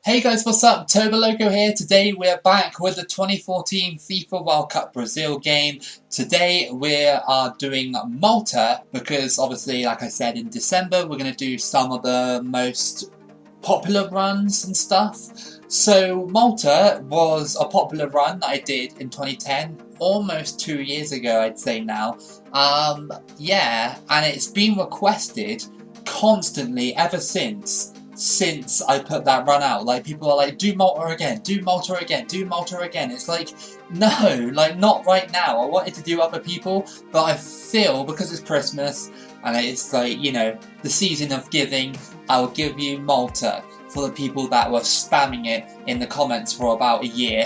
Hey guys, what's up? Toboloco here. Today we're back with the 2014 FIFA World Cup Brazil game. Today we are doing Malta because obviously, like I said, in December we're going to do some of the most popular runs and stuff. So Malta was a popular run that I did in 2010, almost 2 years ago I'd say now. Yeah, and it's been requested constantly ever since I put that run out. Like, people are like, do Malta again, do Malta again, do Malta again. It's like, no, like, not right now. I wanted to do other people, but I feel because it's Christmas and it's like, you know, the season of giving, I'll give you Malta for the people that were spamming it in the comments for about a year.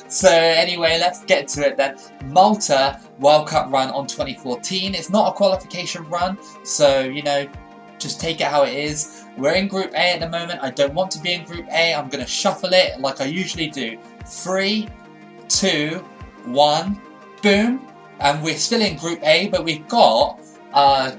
So anyway, let's get to it then. Malta World Cup run on 2014. It's not a qualification run, so, you know, just take it how it is. We're in Group A at the moment. I don't want to be in Group A. I'm going to shuffle it like I usually do. 3, 2, 1, boom. And we're still in Group A, but we've got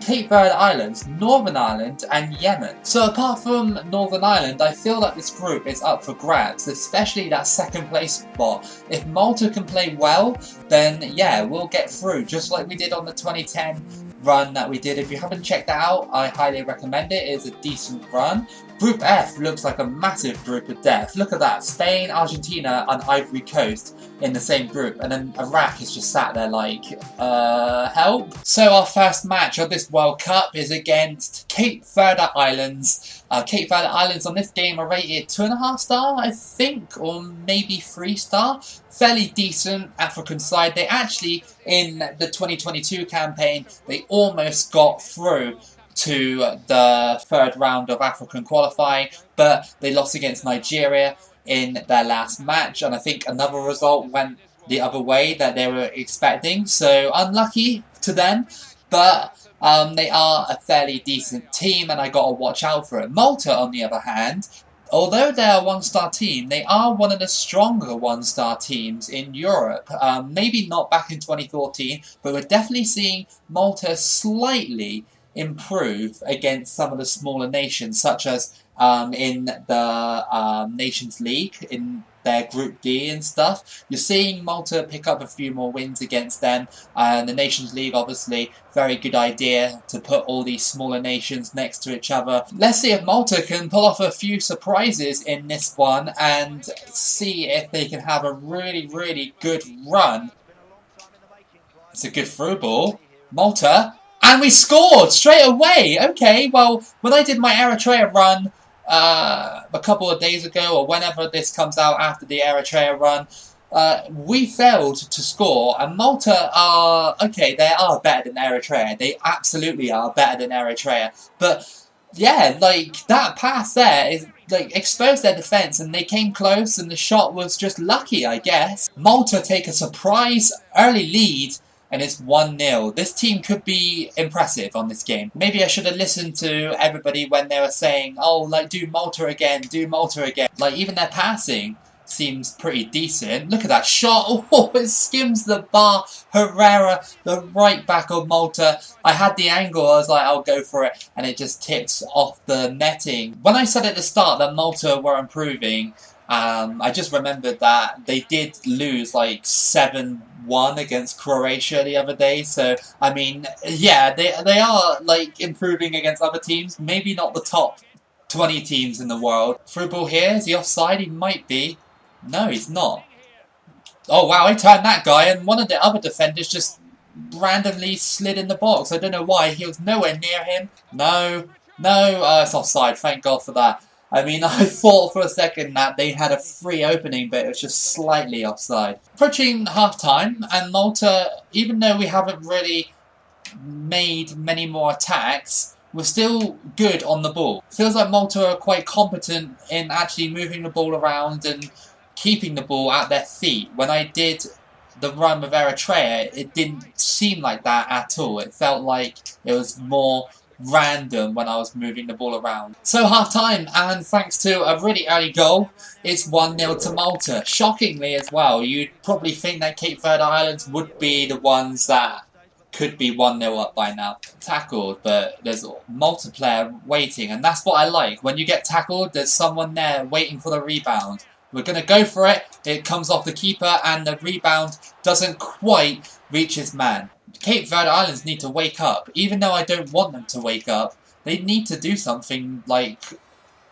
Cape Verde Islands, Northern Ireland and Yemen. So apart from Northern Ireland, I feel like this group is up for grabs, especially that second place spot. If Malta can play well, then yeah, we'll get through, just like we did on the 2010 run that we did. If you haven't checked that out, I highly recommend it. It is a decent run. Group F looks like a massive group of death. Look at that. Spain, Argentina and Ivory Coast in the same group, and then Iraq is just sat there like, help. So our first match of this World Cup is against Cape Verde Islands. Cape Verde Islands on this game are rated 2.5 star, I think, or maybe 3 star. Fairly decent African side. They actually, in the 2022 campaign, they almost got through to the third round of African qualifying, but they lost against Nigeria in their last match, and I think another result went the other way that they were expecting, so unlucky to them, but they are a fairly decent team and I gotta watch out for it. Malta, on the other hand, although they're a one-star team, they are one of the stronger one-star teams in Europe. Maybe not back in 2014, but we're definitely seeing Malta slightly improve against some of the smaller nations, such as in the Nations League, in their Group D and stuff. You're seeing Malta pick up a few more wins against them, and the Nations League, obviously, very good idea to put all these smaller nations next to each other. Let's see if Malta can pull off a few surprises in this one and see if they can have a really, really good run. It's a good through ball. Malta. And we scored straight away. Okay, well, when I did my Eritrea run a couple of days ago, or whenever this comes out after the Eritrea run, we failed to score. And Malta are, okay, they are better than Eritrea. They absolutely are better than Eritrea. But yeah, like, that pass there is, like, exposed their defence, and they came close, and the shot was just lucky, I guess. Malta take a surprise early lead, and it's 1-0. This team could be impressive on this game. Maybe I should have listened to everybody when they were saying, oh, like, do Malta again, do Malta again. Like, even their passing seems pretty decent. Look at that shot. Oh, it skims the bar. Herrera, the right back of Malta. I had the angle. I was like, I'll go for it. And it just tips off the netting. When I said at the start that Malta were improving, I just remembered that they did lose like 7-1 against Croatia the other day. So, I mean, yeah, they are like improving against other teams. Maybe not the top 20 teams in the world. Through ball here. Is he offside? He might be. No, he's not. Oh, wow, he turned that guy, and one of the other defenders just randomly slid in the box. I don't know why. He was nowhere near him. No, it's offside. Thank God for that. I mean, I thought for a second that they had a free opening, but it was just slightly offside. Approaching half-time, and Malta, even though we haven't really made many more attacks, we're still good on the ball. Feels like Malta are quite competent in actually moving the ball around and keeping the ball at their feet. When I did the run with Eritrea, it didn't seem like that at all. It felt like it was more random when I was moving the ball around. So half time, and thanks to a really early goal, it's 1-0 to Malta. Shockingly as well, you'd probably think that Cape Verde Islands would be the ones that could be 1-0 up by now. Tackled, but there's multiplayer waiting, and that's what I like. When you get tackled, there's someone there waiting for the rebound. We're going to go for it. It comes off the keeper, and the rebound doesn't quite reach his man. Cape Verde Islands need to wake up. Even though I don't want them to wake up, they need to do something, like,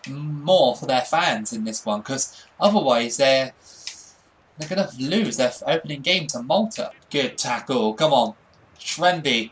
more for their fans in this one, because otherwise they're going to lose their opening game to Malta. Good tackle. Come on. Trenby.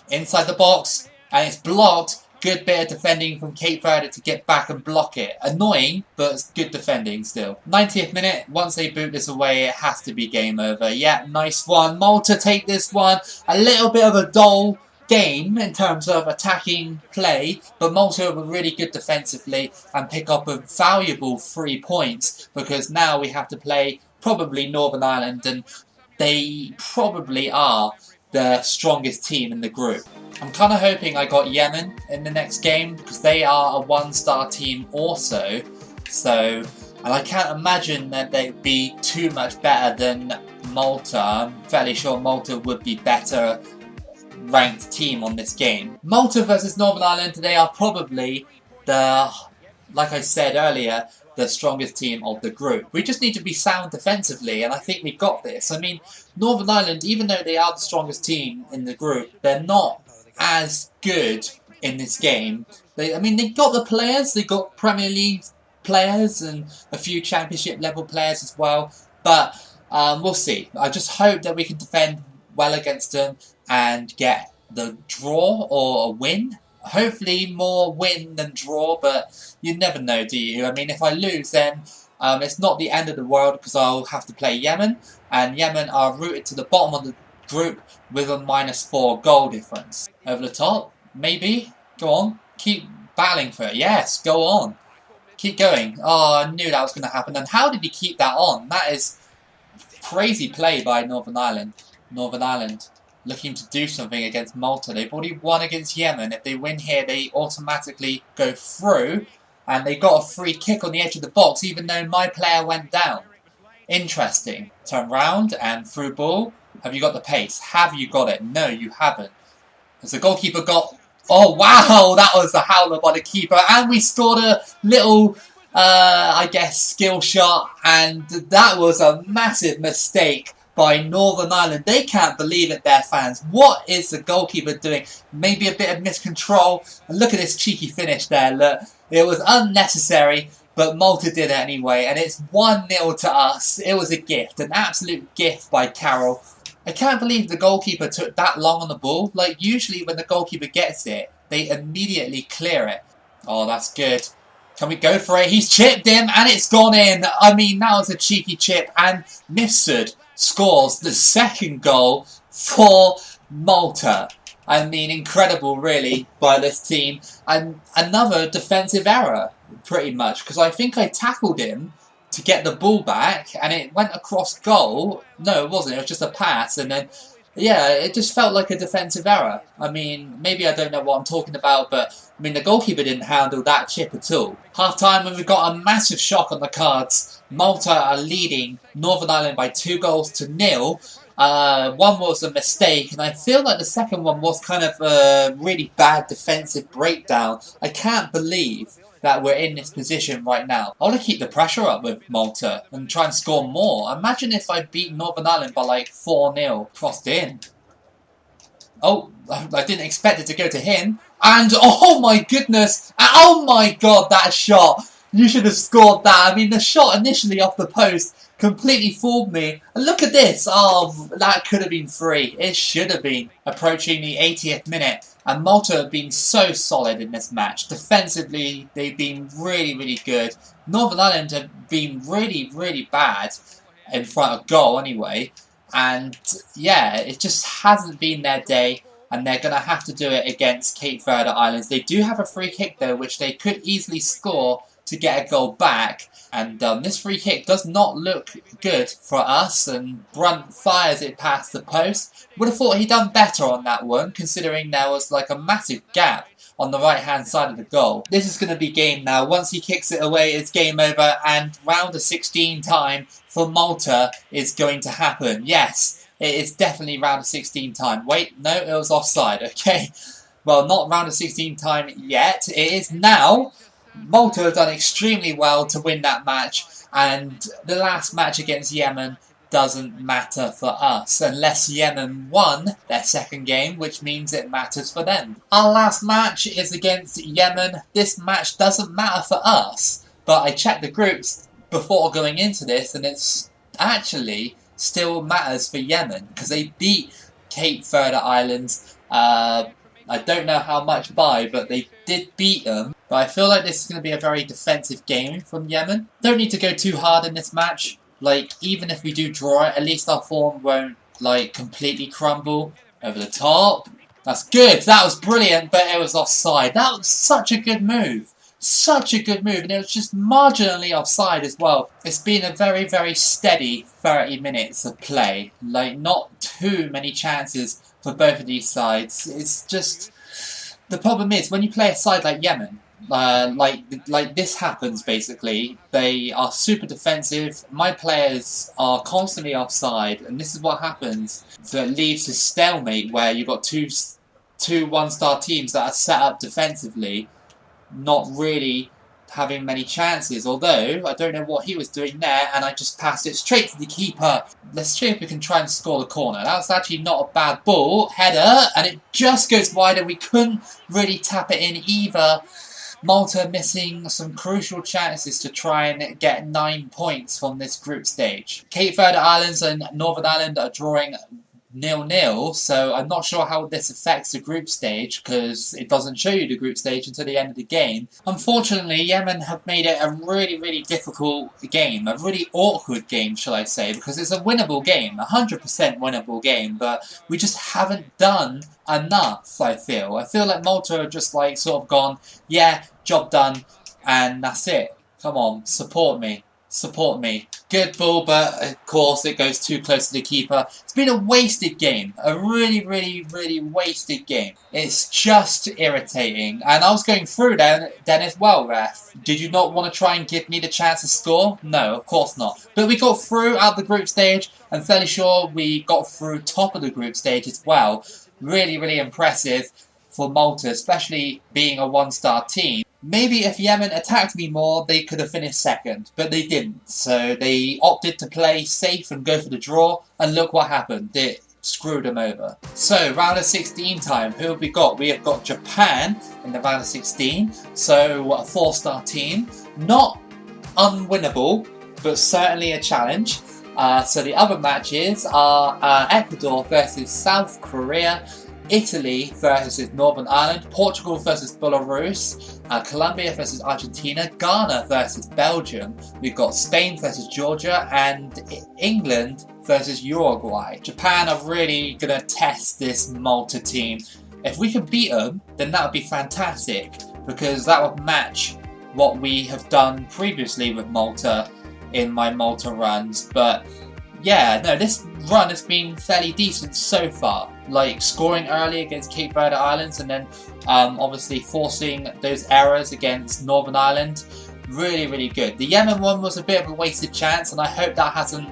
Inside the box. And it's blocked. Good bit of defending from Cape Verde to get back and block it. Annoying, but it's good defending still. 90th minute. Once they boot this away, it has to be game over. Yeah, nice one. Malta take this one. A little bit of a dull game in terms of attacking play, but Malta were really good defensively and pick up a valuable 3 points, because now we have to play probably Northern Ireland, and they probably are the strongest team in the group. I'm kind of hoping I got Yemen in the next game, because they are a 1-star team also, and I can't imagine that they'd be too much better than Malta. I'm fairly sure Malta would be better ranked team on this game. Malta versus Northern Ireland, they are probably like I said earlier, the strongest team of the group. We just need to be sound defensively, and I think we got this. I mean, Northern Ireland, even though they are the strongest team in the group, they're not as good in this game. They got the players, they got Premier League players and a few Championship level players as well, but we'll see. I just hope that we can defend well against them and get the draw or a win. Hopefully more win than draw, but you never know, do you? I mean, if I lose, then it's not the end of the world, because I'll have to play Yemen, and Yemen are rooted to the bottom of the group with a -4 goal difference. Over the top, maybe? Go on, keep battling for it. Yes, go on. Keep going. Oh, I knew that was going to happen. And how did he keep that on? That is crazy play by Northern Ireland. Northern Ireland looking to do something against Malta. They've already won against Yemen. If they win here, they automatically go through. And they got a free kick on the edge of the box, even though my player went down. Interesting. Turn round and through ball. Have you got the pace? Have you got it? No, you haven't. Has the goalkeeper got... Oh, wow! That was a howler by the keeper. And we scored a little, I guess, skill shot. And that was a massive mistake by Northern Ireland. They can't believe it, their fans. What is the goalkeeper doing? Maybe a bit of miscontrol. And look at this cheeky finish there. Look, it was unnecessary, but Malta did it anyway. And it's 1-0 to us. It was a gift, an absolute gift by Carroll. I can't believe the goalkeeper took that long on the ball. Like, usually when the goalkeeper gets it, they immediately clear it. Oh, that's good. Can we go for it? He's chipped him, and it's gone in. I mean, that was a cheeky chip. And Mifsud scores the second goal for Malta. I mean, incredible, really, by this team. And another defensive error, pretty much, because I think I tackled him to get the ball back, and it went across goal. No, it wasn't. It was just a pass, and then, yeah, it just felt like a defensive error. I mean, maybe I don't know what I'm talking about, but, I mean, the goalkeeper didn't handle that chip at all. Half-time, and we've got a massive shock on the cards. Malta are leading Northern Ireland by 2-0. One was a mistake, and I feel like the second one was kind of a really bad defensive breakdown. I can't believe that we're in this position right now. I want to keep the pressure up with Malta and try and score more. Imagine if I beat Northern Ireland by like 4-0. Crossed in. Oh, I didn't expect it to go to him. And, oh my goodness! Oh my god, that shot! You should have scored that. I mean, the shot initially off the post completely fooled me. And look at this. Oh, that could have been free. It should have been. Approaching the 80th minute. And Malta have been so solid in this match. Defensively, they've been really, really good. Northern Ireland have been really, really bad in front of goal anyway. And yeah, it just hasn't been their day. And they're going to have to do it against Cape Verde Islands. They do have a free kick though, which they could easily score to get a goal back. And this free kick does not look good for us, and Brunt fires it past the post. Would have thought he'd done better on that one, considering there was like a massive gap on the right hand side of the goal. This is going to be game now. Once he kicks it away, it's game over, and round of 16 time for Malta is going to happen. Yes, It is definitely round of 16 time. Wait, no, it was offside. Okay. Well, not round of 16 time yet. It is now. Malta have done extremely well to win that match, and the last match against Yemen doesn't matter for us unless Yemen won their second game, which means it matters for them. Our last match is against Yemen. This match doesn't matter for us, but I checked the groups before going into this, and it's actually still matters for Yemen because they beat Cape Verde Islands. I don't know how much by, but they did beat them. But I feel like this is going to be a very defensive game from Yemen. Don't need to go too hard in this match. Like, even if we do draw it, at least our form won't, like, completely crumble. Over the top. That's good. That was brilliant, but it was offside. That was such a good move. Such a good move, and it was just marginally offside as well. It's been a very, very steady 30 minutes of play. Like, not too many chances for both of these sides. It's just... The problem is, when you play a side like Yemen, like this happens basically. They are super defensive. My players are constantly offside, and this is what happens. So it leads to stalemate where you've got two one-star teams that are set up defensively, not really having many chances. Although I don't know what he was doing there, and I just passed it straight to the keeper. Let's see if we can try and score the corner. That was actually not a bad ball. Header, and it just goes wide, and we couldn't really tap it in either. Malta missing some crucial chances to try and get 9 points from this group stage. Cape Verde Islands and Northern Ireland are drawing 0-0, so I'm not sure how this affects the group stage because it doesn't show you the group stage until the end of the game. Unfortunately, Yemen have made it a really, really difficult game, a really awkward game, shall I say, because it's a winnable game, 100% winnable game, but we just haven't done enough, I feel. I feel like Malta are just like sort of gone, yeah, job done, and that's it. Come on, support me. Support me. Good ball, but of course it goes too close to the keeper. It's been a wasted game. A really, really, really wasted game. It's just irritating. And I was going through then as well, ref. Did you not want to try and give me the chance to score? No, of course not. But we got through out the group stage. I'm fairly sure we got through top of the group stage as well. Really, really impressive for Malta, especially being a one-star team. Maybe if Yemen attacked me more, they could have finished second, but they didn't. So they opted to play safe and go for the draw, and look what happened. It screwed them over. So, round of 16 time, who have we got? We have got Japan in the round of 16, so a 4-star team. Not unwinnable, but certainly a challenge. So the other matches are Ecuador versus South Korea, Italy versus Northern Ireland, Portugal versus Belarus, Colombia versus Argentina, Ghana versus Belgium. We've got Spain versus Georgia, and England versus Uruguay. Japan are really going to test this Malta team. If we can beat them, then that would be fantastic, because that would match what we have done previously with Malta in my Malta runs. But yeah, no, this run has been fairly decent so far. Like scoring early against Cape Verde Islands, and then obviously forcing those errors against Northern Ireland. Really, really good. The Yemen one was a bit of a wasted chance, and I hope that hasn't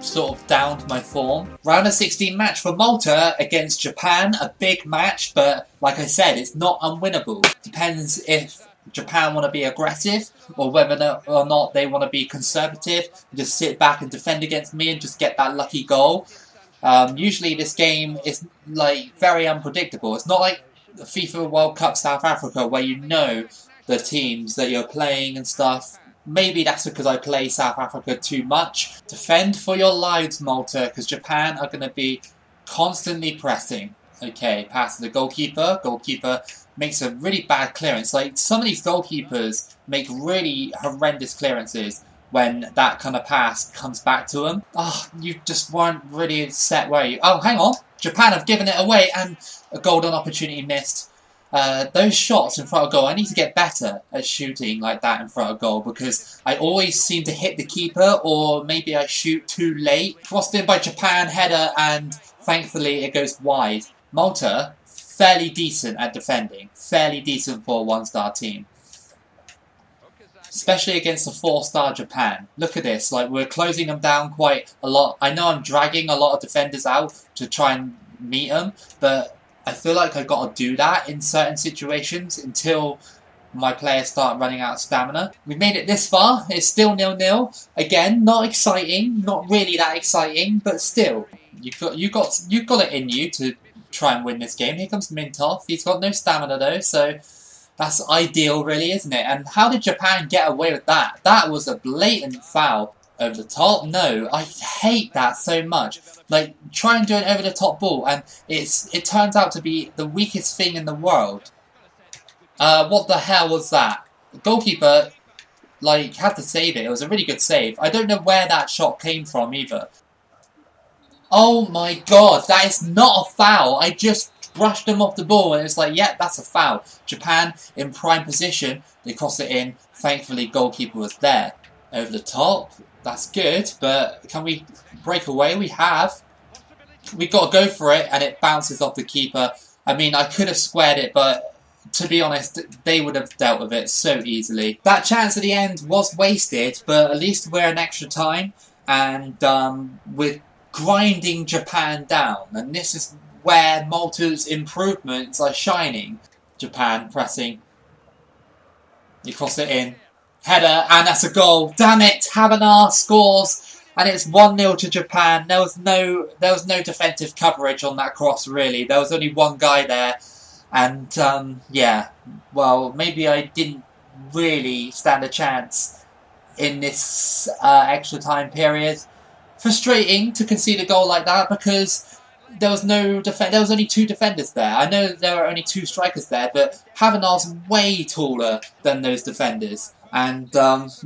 sort of downed my form. Round of 16 match for Malta against Japan. A big match, but like I said, it's not unwinnable. Depends if Japan want to be aggressive, or whether or not they want to be conservative and just sit back and defend against me and just get that lucky goal. Usually this game is like very unpredictable. It's not like the FIFA World Cup South Africa where you know the teams that you're playing and stuff. Maybe that's because I play South Africa too much. Defend for your lives, Malta, because Japan are going to be constantly pressing. Okay, pass to the goalkeeper. Goalkeeper makes a really bad clearance. Like, some of these goalkeepers make really horrendous clearances when that kind of pass comes back to them. Oh, you just weren't really set, were you? Oh, hang on. Japan have given it away, and a golden opportunity missed. Those shots in front of goal, I need to get better at shooting like that in front of goal, because I always seem to hit the keeper, or maybe I shoot too late. Crossed in by Japan, header, and thankfully it goes wide. Malta, fairly decent at defending. Fairly decent for a one-star team. especially against a 4-star Japan. Look at this, like we're closing them down quite a lot. I know I'm dragging a lot of defenders out to try and meet them, but I feel like I've got to do that in certain situations until my players start running out of stamina. We've made it this far. It's still 0-0. Again, not exciting, not really that exciting, but still, you got it in you to try and win this game. Here comes Minnow. He's got no stamina though, so that's ideal, really, isn't it? And how did Japan get away with that? That was a blatant foul. Over the top? No, I hate that so much. Like, try and do an over the top ball, and it turns out to be the weakest thing in the world. What the hell was that? The goalkeeper, like, had to save it. It was a really good save. I don't know where that shot came from either. Oh my god, that is not a foul. I just brushed him off the ball, and it's like, yeah, that's a foul. Japan in prime position. They crossed it in. Thankfully, goalkeeper was there. Over the top. That's good, but can we break away? We have. We've got to go for it, and it bounces off the keeper. I mean, I could have squared it, but to be honest, they would have dealt with it so easily. That chance at the end was wasted, but at least we're in extra time, and we're grinding Japan down. And this is where Malta's improvements are shining. Japan pressing. You cross it in. Header, and that's a goal. Damn it! Habanar scores, and it's 1-0 to Japan. There was no defensive coverage on that cross, really. There was only one guy there, and yeah, well, maybe I didn't really stand a chance in this extra time period. Frustrating to concede a goal like that because there was no there was only 2 defenders there. I know there were only 2 strikers there, but Habanar's way taller than those defenders. And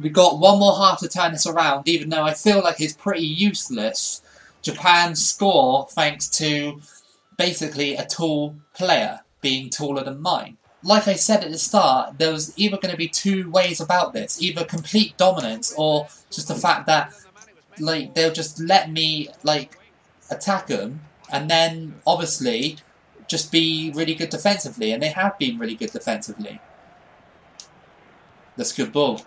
we've got one more half to turn this around, even though I feel like it's pretty useless. Japan score thanks to basically a tall player being taller than mine. Like I said at the start, there was either going to be 2 ways about this. Either complete dominance or just the fact that like they'll just let me like attack them and then obviously just be really good defensively. And they have been really good defensively. That's a good ball.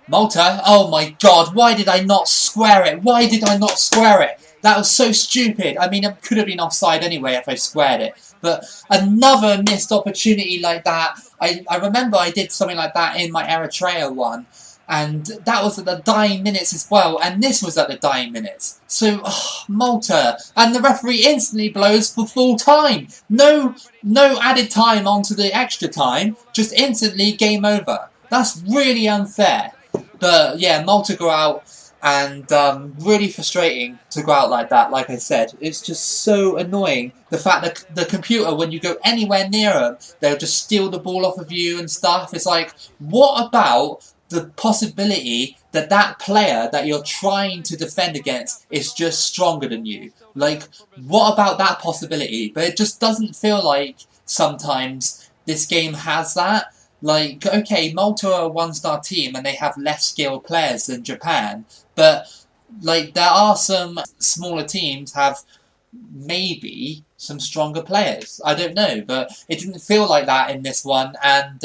Malta, oh my god, why did I not square it? Why did I not square it? That was so stupid. I mean, it could have been offside anyway if I squared it. But another missed opportunity like that. I remember I did something like that in my Eritrea one. And that was at the dying minutes as well, and this was at the dying minutes. So, Malta, and the referee instantly blows for full time. No added time onto the extra time, just instantly game over. That's really unfair. But yeah, Malta go out, and really frustrating to go out like that. Like I said, it's just so annoying. The fact that the computer, when you go anywhere near them, they'll just steal the ball off of you and stuff. It's like, what about the possibility that that player that you're trying to defend against is just stronger than you? Like, what about that possibility? But it just doesn't feel like sometimes this game has that. Like, okay, Malta are a 1-star team and they have less skilled players than Japan, but like there are some smaller teams have maybe some stronger players. I don't know, but it didn't feel like that in this one. And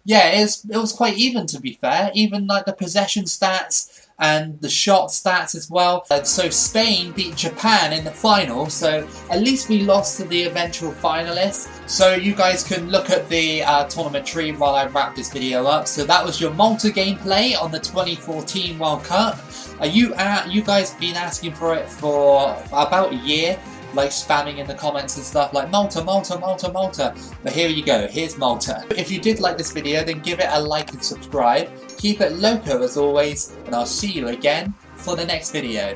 yeah, it was quite even, to be fair. Even like the possession stats and the shot stats as well. So Spain beat Japan in the final, so at least we lost to the eventual finalists. So you guys can look at the tournament tree while I wrap this video up. So that was your Malta gameplay on the 2014 World Cup. You guys have been asking for it for about a year, like spamming in the comments and stuff like Malta, Malta, Malta, Malta. But here you go, here's Malta. If you did like this video, then give it a like and subscribe. Keep it loco as always, and I'll see you again for the next video.